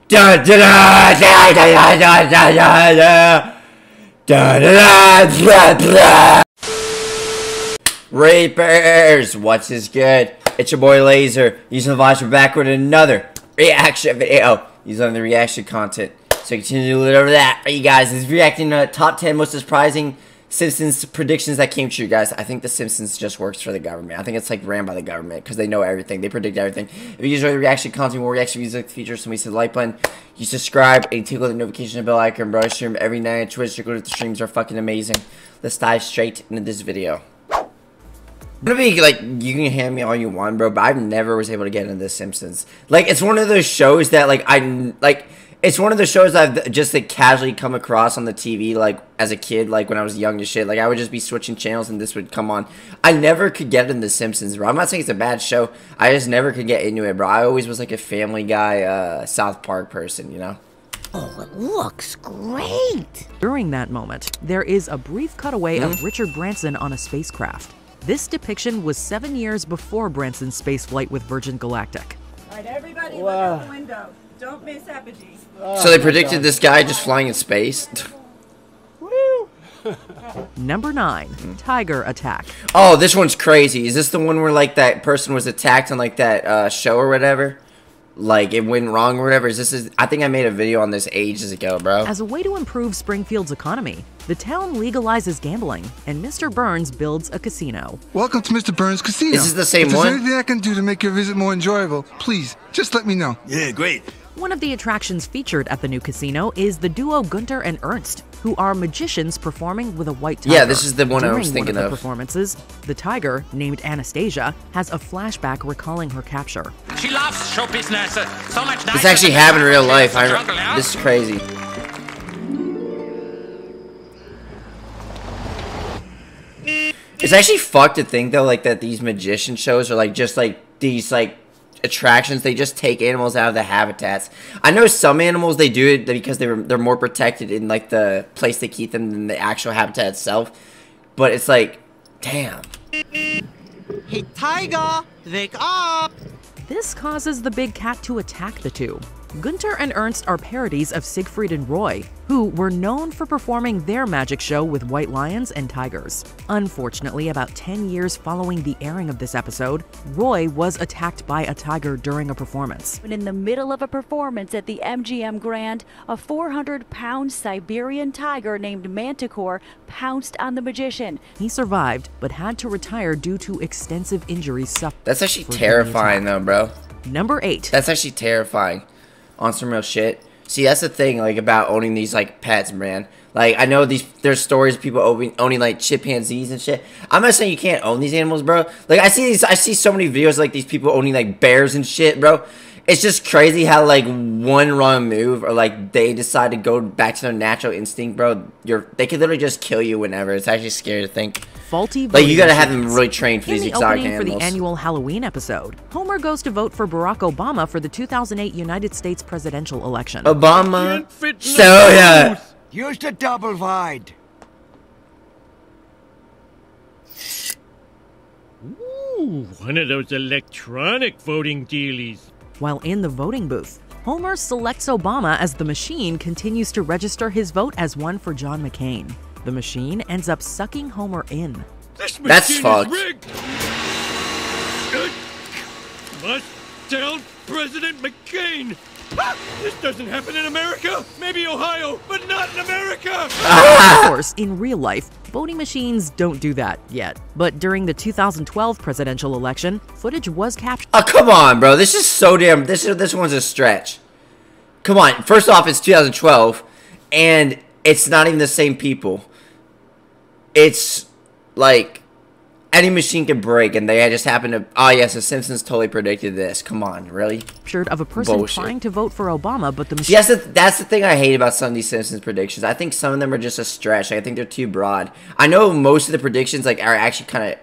Da, da, da, da, da, da, da, da, da. Da, da, da, da, da. Rapers, what's this good? It's your boy Laser. Using the voice, we're back with another reaction video. Using the reaction content. So continue to look over that. Hey guys, this is reacting to top 10 most surprising Simpsons predictions that came true, guys. I think the Simpsons just works for the government. I think it's like ran by the government because they know everything. They predict everything. If you enjoy the reaction content, more reaction music features, so we see the like button. You subscribe and tickle the notification bell icon, bro. I stream every night on Twitch. The streams are fucking amazing. Let's dive straight into this video. I'm gonna be like, you can hand me all you want, bro, but I've never was able to get into The Simpsons. Like, it's one of those shows that it's one of the shows I've just like casually come across on the TV, like as a kid, like when I was young and shit. Like I would just be switching channels and this would come on. I never could get into The Simpsons, bro. I'm not saying it's a bad show. I just never could get into it, bro. I always was like a Family Guy, South Park person, you know? Oh, it looks great! During that moment, there is a brief cutaway of Richard Branson on a spacecraft. This depiction was 7 years before Branson's spaceflight with Virgin Galactic. All right, everybody, look out the window. Don't miss Apogee. So they predicted this guy just flying in space? Woo! Number 9, Tiger Attack. Oh, this one's crazy. Is this the one where like that person was attacked on like that show or whatever? Like it went wrong or whatever? I think I made a video on this ages ago, bro. As a way to improve Springfield's economy, the town legalizes gambling, and Mr. Burns builds a casino. Welcome to Mr. Burns Casino. Is this the same if one? If there's anything I can do to make your visit more enjoyable, please, just let me know. Yeah, great. One of the attractions featured at the new casino is the duo Gunter and Ernst, who are magicians performing with a white tiger. Yeah, this is the one I was During thinking one of. The performances, the tiger, named Anastasia, has a flashback recalling her capture. She loves show business. So much This actually happened in real life. This is crazy. It's actually fucked to think though, like that these magician shows are like just like these like attractions. They just take animals out of the habitats. I know some animals they do it because they're more protected in like the place they keep them than the actual habitat itself. But it's like, damn. Hey, Tiger, wake up! This causes the big cat to attack the two. Gunter and Ernst are parodies of Siegfried and Roy, who were known for performing their magic show with white lions and tigers. Unfortunately, about 10 years following the airing of this episode, Roy was attacked by a tiger during a performance. In the middle of a performance at the MGM Grand, a 400-pound Siberian tiger named Manticore pounced on the magician. He survived, but had to retire due to extensive injuries suffered. That's actually terrifying though, bro. Number 8. That's actually terrifying. On some real shit. See, that's the thing, like, about owning these, like, pets, man. Like, I know there's stories of people owning, like, chimpanzees and shit. I'm not saying you can't own these animals, bro. Like, I see so many videos, like, these people owning, like, bears and shit, bro. It's just crazy how, like, one wrong move, or, like, they decide to go back to their natural instinct, bro. They could literally just kill you whenever. It's actually scary to think. Faulty like, you gotta have them really trained for these exotic animals. For the annual Halloween episode, Homer goes to vote for Barack Obama for the 2008 United States presidential election. Obama. So, yeah. Use the double wide. Ooh, one of those electronic voting dealies. While in the voting booth, Homer selects Obama as the machine continues to register his vote as one for John McCain. The machine ends up sucking Homer in. That's fucked. Must tell President McCain. This doesn't happen in America. Maybe Ohio, but not in America. Of course, in real life, voting machines don't do that yet. But during the 2012 presidential election, footage was captured. Oh, come on, bro. This is so damn... This one's a stretch. Come on. First off, it's 2012, and it's not even the same people. It's like any machine can break, and they just happen to. Oh yes, the Simpsons totally predicted this. Come on, really? Of a person trying to vote for Obama, but the machine. Yes, that's the thing I hate about some of these Simpsons predictions. I think some of them are just a stretch. I think they're too broad. I know most of the predictions like are actually kind of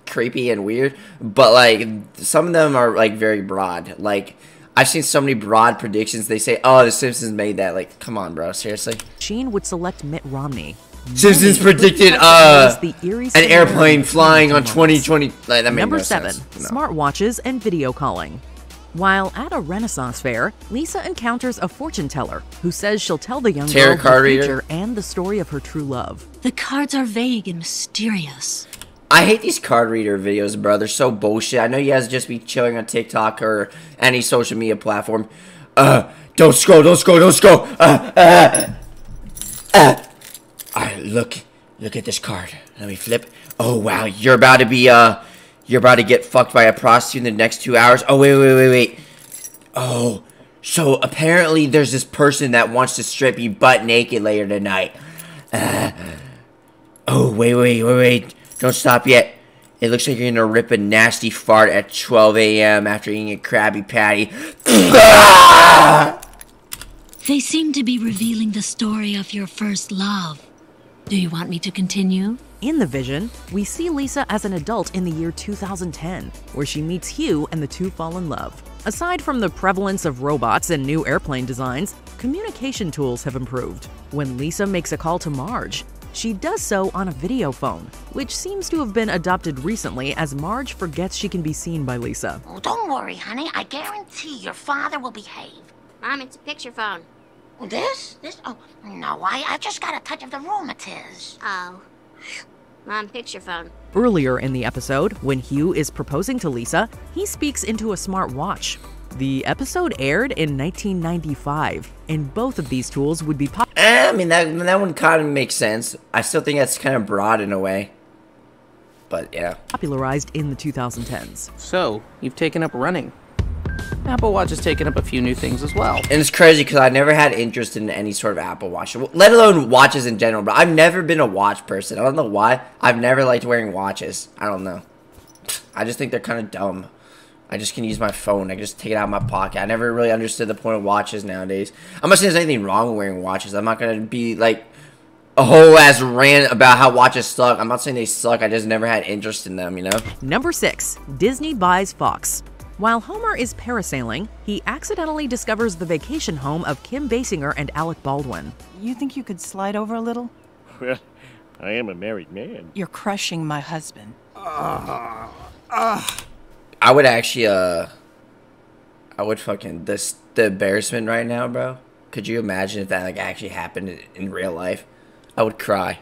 creepy and weird, but like some of them are like very broad. Like I've seen so many broad predictions. They say, "Oh, the Simpsons made that." Like, come on, bro. Seriously. Machine would select Mitt Romney. Simpsons predicted an airplane flying on 2020. Like, that made Number no 7, sense. No. smartwatches and video calling. While at a Renaissance fair, Lisa encounters a fortune teller who says she'll tell the young Tarot girl card the reader. future and the story of her true love. The cards are vague and mysterious. I hate these card reader videos, bro. They're so bullshit. I know you guys just be chilling on TikTok or any social media platform. Don't scroll, don't scroll, don't scroll. Alright, look at this card. Let me flip. Oh wow, you're about to get fucked by a prostitute in the next 2 hours. Oh wait. Oh, so apparently there's this person that wants to strip you butt naked later tonight. Oh wait. Don't stop yet. It looks like you're gonna rip a nasty fart at 12 a.m. after eating a Krabby Patty. They seem to be revealing the story of your first love. Do you want me to continue? In the vision, we see Lisa as an adult in the year 2010, where she meets Hugh and the two fall in love. Aside from the prevalence of robots and new airplane designs, communication tools have improved. When Lisa makes a call to Marge, she does so on a video phone, which seems to have been adopted recently as Marge forgets she can be seen by Lisa. Oh, don't worry, honey. I guarantee your father will behave. Mom, it's a picture phone. This? Oh, no, I just got a touch of the rheumatiz. Oh. Mom, picture phone. Earlier in the episode, when Hugh is proposing to Lisa, he speaks into a smart watch. The episode aired in 1995, and both of these tools would be I mean, that one kind of makes sense. I still think that's kind of broad in a way. But, yeah. popularized in the 2010s. So, you've taken up running. Apple Watch has taken up a few new things as well. And it's crazy because I never had interest in any sort of Apple Watch, let alone watches in general. But I've never been a watch person. I don't know why. I've never liked wearing watches. I don't know. I just think they're kind of dumb. I just can use my phone. I can just take it out of my pocket. I never really understood the point of watches nowadays. I'm not saying there's anything wrong with wearing watches. I'm not going to be like a whole ass rant about how watches suck. I'm not saying they suck. I just never had interest in them, you know? Number 6. Disney buys Fox. While Homer is parasailing, he accidentally discovers the vacation home of Kim Basinger and Alec Baldwin. You think you could slide over a little? Well, I am a married man. You're crushing my husband. I would actually, I would fucking, the embarrassment right now, bro. Could you imagine if that, like, actually happened in real life? I would cry.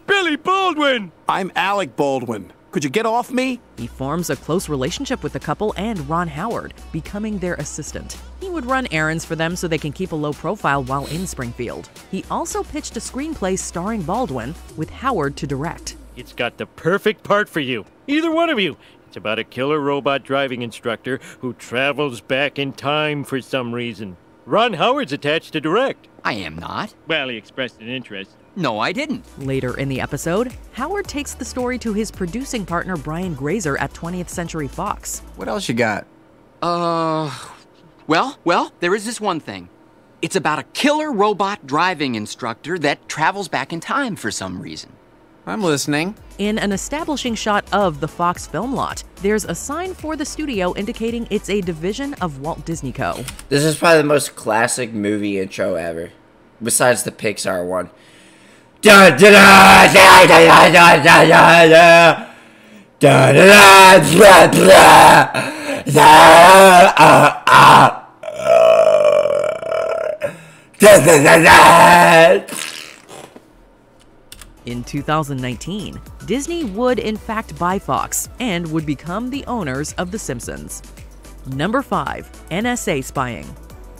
Billy Baldwin! I'm Alec Baldwin. Could you get off me? He forms a close relationship with the couple and Ron Howard, becoming their assistant. He would run errands for them so they can keep a low profile while in Springfield. He also pitched a screenplay starring Baldwin with Howard to direct. It's got the perfect part for you. Either one of you. It's about a killer robot driving instructor who travels back in time for some reason. Ron Howard's attached to direct. I am not. Well, he expressed an interest. No, I didn't. Later in the episode, Howard takes the story to his producing partner Brian Grazer at 20th Century Fox. What else you got? Well, there is this one thing. It's about a killer robot driving instructor that travels back in time for some reason. I'm listening. In an establishing shot of the Fox film lot, there's a sign for the studio indicating it's a division of Walt Disney Co. This is probably the most classic movie intro ever, besides the Pixar one. Da da da da da da da da da da da da. In 2019, Disney would in fact buy Fox and would become the owners of The Simpsons. Number 5. NSA spying.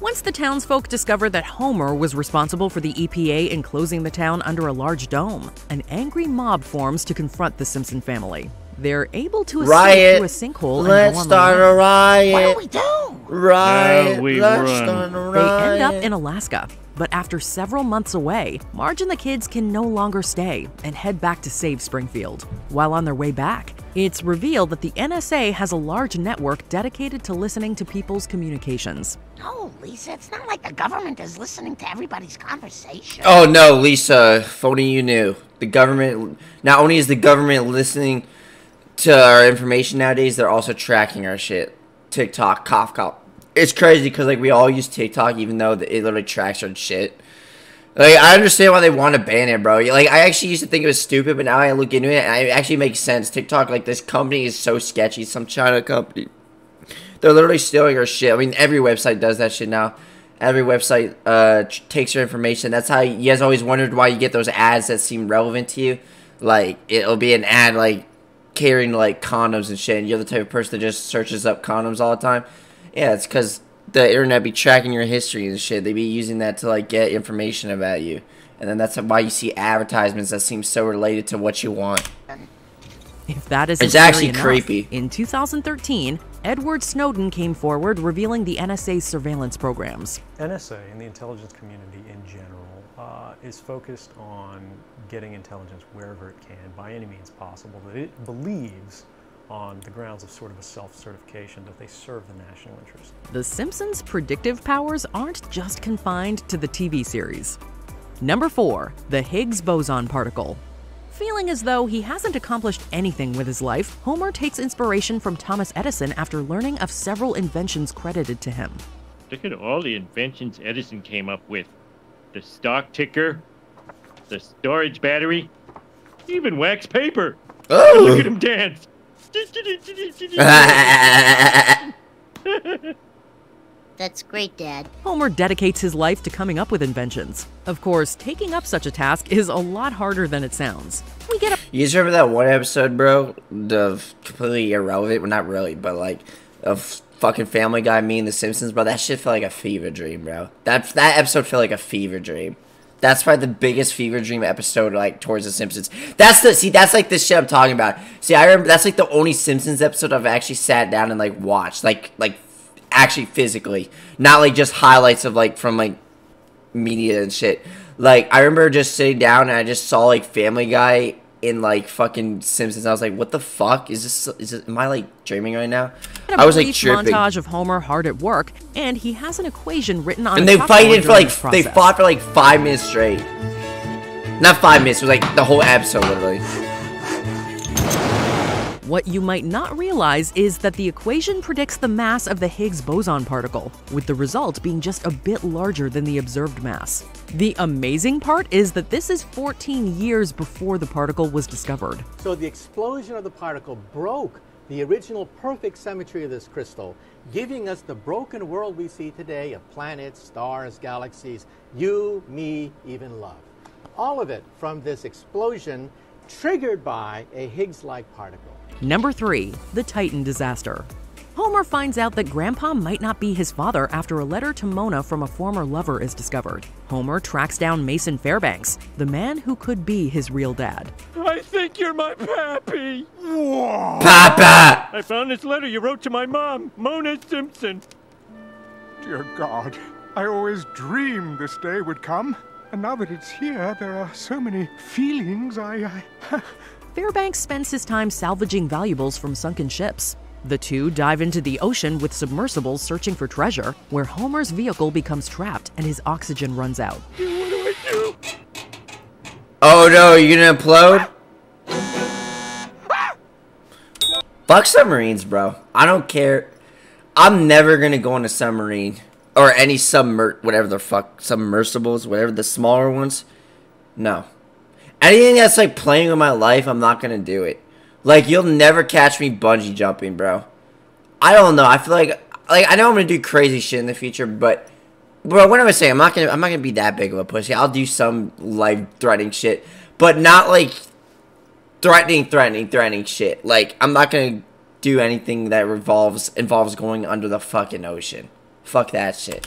Once the townsfolk discover that Homer was responsible for the EPA enclosing the town under a large dome, an angry mob forms to confront the Simpson family. They're able to escape through a sinkhole and go on the start a land. riot. What do we do? Riot. We Let's run. start a They riot. end up in Alaska, but after several months away, Marge and the kids can no longer stay and head back to save Springfield. While on their way back, it's revealed that the NSA has a large network dedicated to listening to people's communications. No, Lisa, it's not like the government is listening to everybody's conversation. Oh no, Lisa, if only you knew. The government, not only is the government listening to our information nowadays, they're also tracking our shit. TikTok, cough, cough. It's crazy because like we all use TikTok even though it literally tracks our shit. Like I understand why they want to ban it, bro. Like I actually used to think it was stupid, but now I look into it and it actually makes sense. TikTok, like this company is so sketchy, some China company. They're literally stealing our shit. I mean, every website does that shit now. Every website takes your information. That's how you guys always wondered why you get those ads that seem relevant to you. Like, it'll be an ad, like, carrying, like, condoms and shit, and you're the type of person that just searches up condoms all the time. Yeah, it's because the internet be tracking your history and shit. They be using that to, like, get information about you. And then that's why you see advertisements that seem so related to what you want. If that isn't it's actually enough, creepy. In 2013, Edward Snowden came forward revealing the NSA's surveillance programs. NSA and the intelligence community in general is focused on getting intelligence wherever it can, by any means possible, that it believes on the grounds of sort of a self-certification that they serve the national interest. The Simpsons' predictive powers aren't just confined to the TV series. Number 4, the Higgs boson particle. Feeling as though he hasn't accomplished anything with his life, Homer takes inspiration from Thomas Edison after learning of several inventions credited to him. Look at all the inventions Edison came up with. The stock ticker, the storage battery, even wax paper. Oh. Look at him dance. That's great, Dad. Homer dedicates his life to coming up with inventions. Of course, taking up such a task is a lot harder than it sounds. We get a— You guys remember that one episode, bro? The completely irrelevant, well, not really, but like, of fucking Family Guy, me and the Simpsons, bro? That shit felt like a fever dream, bro. That episode felt like a fever dream. That's probably the biggest fever dream episode, like, towards the Simpsons. That's like the shit I'm talking about. See, I remember, that's like the only Simpsons episode I've actually sat down and, like, watched. Like, actually physically, not like just highlights of like from like media and shit. Like, I remember just sitting down and I just saw like Family Guy in like fucking Simpsons. I was like, what the fuck is this? Am I like dreaming right now? I was like tripping. Montage of Homer hard at work, and he has an equation written on. And they fought for like 5 minutes straight. Not 5 minutes. It was like the whole episode, literally. What you might not realize is that the equation predicts the mass of the Higgs boson particle, with the result being just a bit larger than the observed mass. The amazing part is that this is 14 years before the particle was discovered. So the explosion of the particle broke the original perfect symmetry of this crystal, giving us the broken world we see today of planets, stars, galaxies, you, me, even love. All of it from this explosion triggered by a Higgs-like particle. Number 3, the Titan disaster. Homer finds out that Grandpa might not be his father after a letter to Mona from a former lover is discovered. Homer tracks down Mason Fairbanks, the man who could be his real dad. I think you're my pappy. Whoa. Papa! I found this letter you wrote to my mom, Mona Simpson. Dear God, I always dreamed this day would come. And now that it's here, there are so many feelings Fairbanks spends his time salvaging valuables from sunken ships. The two dive into the ocean with submersibles searching for treasure, where Homer's vehicle becomes trapped and his oxygen runs out. What do I do? Oh no, you're gonna implode? Fuck submarines, bro. I don't care. I'm never gonna go on a submarine. Or any whatever the fuck, submersibles, whatever, the smaller ones. No. Anything that's like playing with my life, I'm not gonna do it. Like, you'll never catch me bungee jumping, bro. I don't know. I feel like I know I'm gonna do crazy shit in the future, but bro, what am I saying? I'm not gonna be that big of a pussy. I'll do some life-threatening shit, but not like threatening shit. Like, I'm not gonna do anything that involves going under the fucking ocean. Fuck that shit.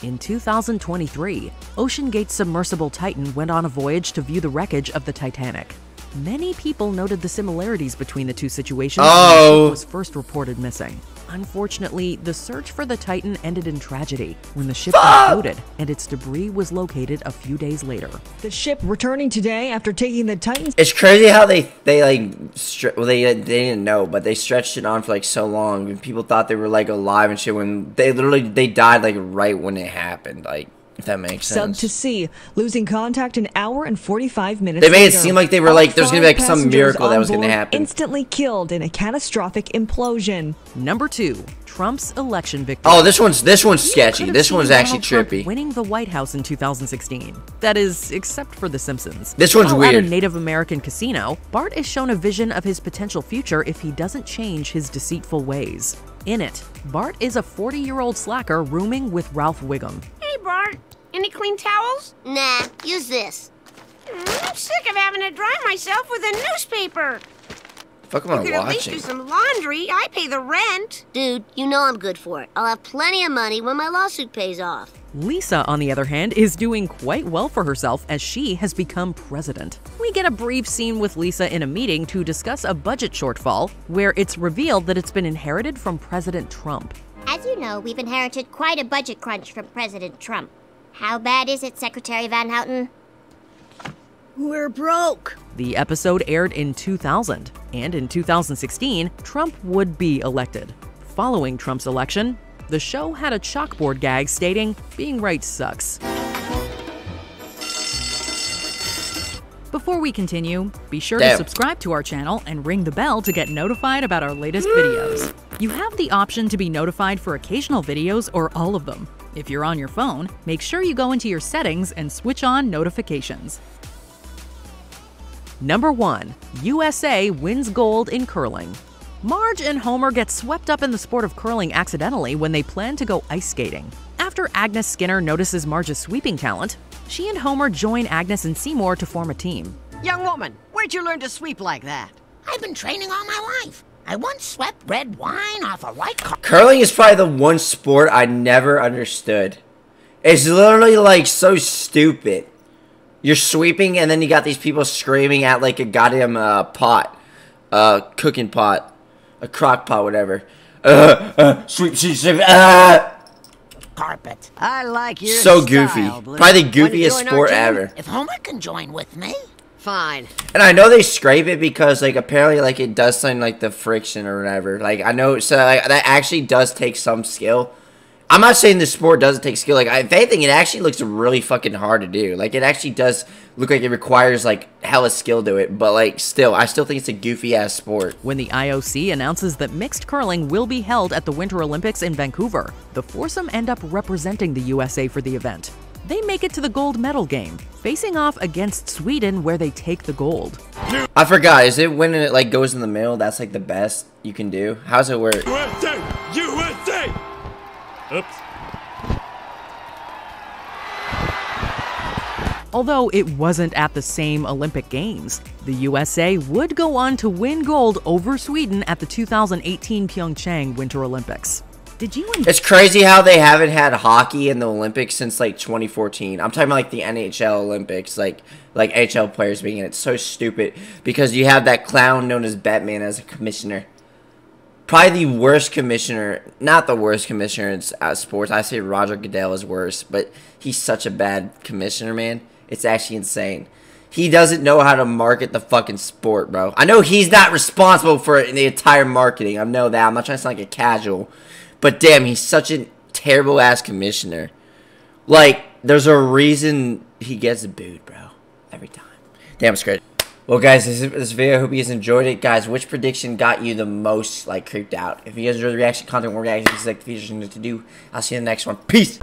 In 2023, OceanGate's submersible Titan went on a voyage to view the wreckage of the Titanic. Many people noted the similarities between the two situations when the ship was first reported missing. Unfortunately, the search for the Titan ended in tragedy when the ship imploded and its debris was located a few days later. The ship returning today after taking the Titan's— It's crazy how they didn't know, but they stretched it on for like so long, and people thought they were like alive and shit when they died like right when it happened. Like, If that makes Sub sense. to C, losing contact an hour and 45 minutes They made it later. seem like they were All like, there's gonna be like 5 some passengers miracle that on was gonna board happen. Instantly killed in a catastrophic implosion. Number 2, Trump's election victory. Oh, this one's sketchy. This one's actually Donald Trump trippy. winning the White House in 2016. That is, except for The Simpsons. This one's While at weird. a Native American casino, Bart is shown a vision of his potential future if he doesn't change his deceitful ways. In it, Bart is a 40-year-old slacker rooming with Ralph Wiggum. Hey, Bart. Any clean towels? Nah, use this. I'm sick of having to dry myself with a newspaper. Fuck am You I could at least do watching? some laundry. I pay the rent. Dude, you know I'm good for it. I'll have plenty of money when my lawsuit pays off. Lisa, on the other hand, is doing quite well for herself as she has become president. We get a brief scene with Lisa in a meeting to discuss a budget shortfall, where it's revealed that it's been inherited from President Trump. As you know, we've inherited quite a budget crunch from President Trump. How bad is it, Secretary Van Houten? We're broke. The episode aired in 2000, and in 2016, Trump would be elected. Following Trump's election, the show had a chalkboard gag stating, "Being right sucks." Before we continue, be sure to subscribe to our channel and ring the bell to get notified about our latest videos. You have the option to be notified for occasional videos or all of them. If you're on your phone, make sure you go into your settings and switch on notifications. Number 1. USA wins gold in curling. Marge and Homer get swept up in the sport of curling accidentally when they plan to go ice skating. After Agnes Skinner notices Marge's sweeping talent, she and Homer join Agnes and Seymour to form a team. Young woman, where'd you learn to sweep like that? I've been training all my life. I once swept red wine off a white car. Curling is probably the one sport I never understood. It's literally like so stupid. You're sweeping and then you got these people screaming at like a goddamn pot. Cooking pot. A crock pot, whatever. Sweep, sweep, sweep, Carpet. I like your so style, goofy. Blue. Probably the Want to goofiest join our sport team? ever. If Homer can join with me. Fine. And I know they scrape it because, like, apparently, like, it does something like the friction or whatever. Like, I know, so like, that actually does take some skill. I'm not saying the sport doesn't take skill. Like, if anything, it actually looks really fucking hard to do. Like, it actually does look like it requires, like, hella skill to it. But, like, still, I still think it's a goofy-ass sport. When the IOC announces that mixed curling will be held at the Winter Olympics in Vancouver, the foursome end up representing the USA for the event. They make it to the gold medal game, facing off against Sweden where they take the gold. I forgot, is it when it, like, goes in the middle, that's, like, the best you can do? How does it work? USA! USA! Oops. Although it wasn't at the same Olympic Games, the USA would go on to win gold over Sweden at the 2018 Pyeongchang Winter Olympics. Did you? It's crazy how they haven't had hockey in the Olympics since like 2014. I'm talking about like the NHL Olympics, like NHL players being in it. It's so stupid because you have that clown known as Batman as a commissioner. Probably the worst commissioner, not the worst commissioner in sports. I say Roger Goodell is worse, but he's such a bad commissioner, man. It's actually insane. He doesn't know how to market the fucking sport, bro. I know he's not responsible for the entire marketing. I know that. I'm not trying to sound like a casual. But damn, he's such a terrible-ass commissioner. Like, there's a reason he gets booed, bro. Every time. Damn, it's great. Well, guys, this video, I hope you guys enjoyed it. Guys, which prediction got you the most, like, creeped out? If you guys enjoyed the reaction content, more reactions, like the features you need to do, I'll see you in the next one. Peace!